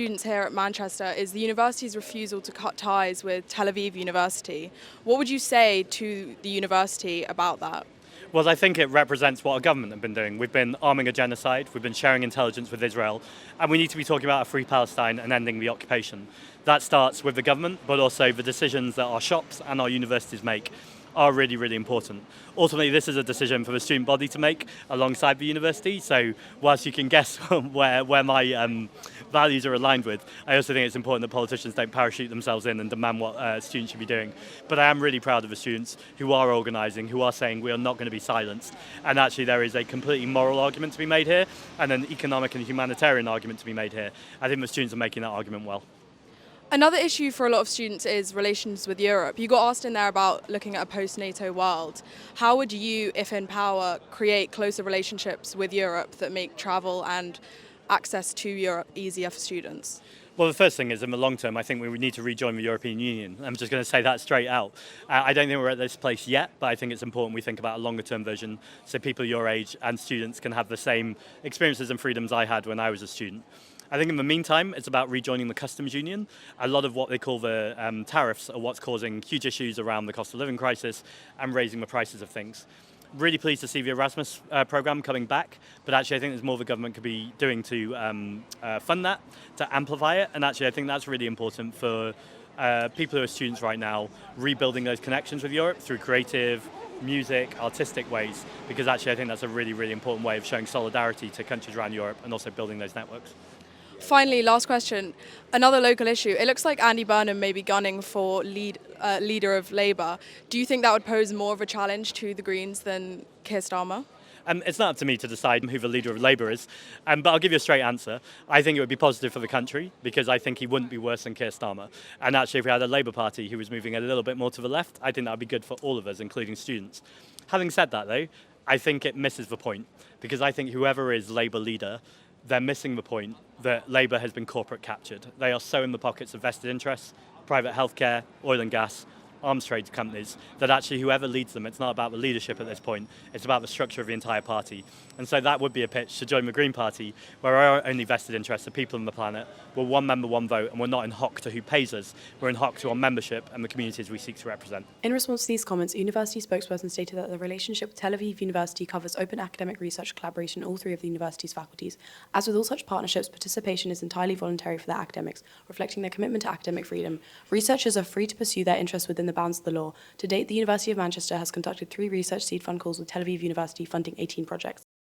students here at Manchester is the university's refusal to cut ties with Tel Aviv University. What would you say to the university about that? Well, I think it represents what our government have been doing. We've been arming a genocide, we've been sharing intelligence with Israel, and we need to be talking about a free Palestine and ending the occupation. That starts with the government, but also the decisions that our shops and our universities make are really, really important. Ultimately, this is a decision for the student body to make alongside the university, so whilst you can guess where my values are aligned with, I also think it's important that politicians don't parachute themselves in and demand what students should be doing. But I am really proud of the students who are organising, who are saying we are not going to be silenced, and actually there is a completely moral argument to be made here and an economic and humanitarian argument to be made here. I think the students are making that argument well. Another issue for a lot of students is relations with Europe. You got asked in there about looking at a post-NATO world. How would you, if in power, create closer relationships with Europe that make travel and access to Europe easier for students? Well, the first thing is, in the long term, I think we would need to rejoin the European Union. I'm just going to say that straight out. I don't think we're at this place yet, but I think it's important we think about a longer term version so people your age and students can have the same experiences and freedoms I had when I was a student. I think in the meantime, it's about rejoining the customs union. A lot of what they call the tariffs are what's causing huge issues around the cost of living crisis and raising the prices of things. Really pleased to see the Erasmus programme coming back, but actually I think there's more the government could be doing to fund that, to amplify it, and actually I think that's really important for people who are students right now, rebuilding those connections with Europe through creative, music, artistic ways, because actually I think that's a really, really important way of showing solidarity to countries around Europe and also building those networks. Finally, last question, another local issue. It looks like Andy Burnham may be gunning for leader of Labour. Do you think that would pose more of a challenge to the Greens than Keir Starmer? It's not up to me to decide who the leader of Labour is, but I'll give you a straight answer. I think it would be positive for the country because I think he wouldn't be worse than Keir Starmer. And actually, if we had a Labour Party who was moving a little bit more to the left, I think that would be good for all of us, including students. Having said that, though, I think it misses the point because I think whoever is Labour leader, they're missing the point that Labour has been corporate captured. They are so in the pockets of vested interests, private healthcare, oil and gas, arms trade companies, that actually whoever leads them, it's not about the leadership at this point, it's about the structure of the entire party. And so that would be a pitch to join the Green Party, where our only vested interests are people on the planet. We're one member, one vote, and we're not in hock to who pays us. We're in hock to our membership and the communities we seek to represent. In response to these comments, a university spokesperson stated that the relationship with Tel Aviv University covers open academic research collaboration in all three of the university's faculties. As with all such partnerships, participation is entirely voluntary for their academics, reflecting their commitment to academic freedom. Researchers are free to pursue their interests within the bounds of the law. To date, the University of Manchester has conducted 3 research seed fund calls with Tel Aviv University funding 18 projects.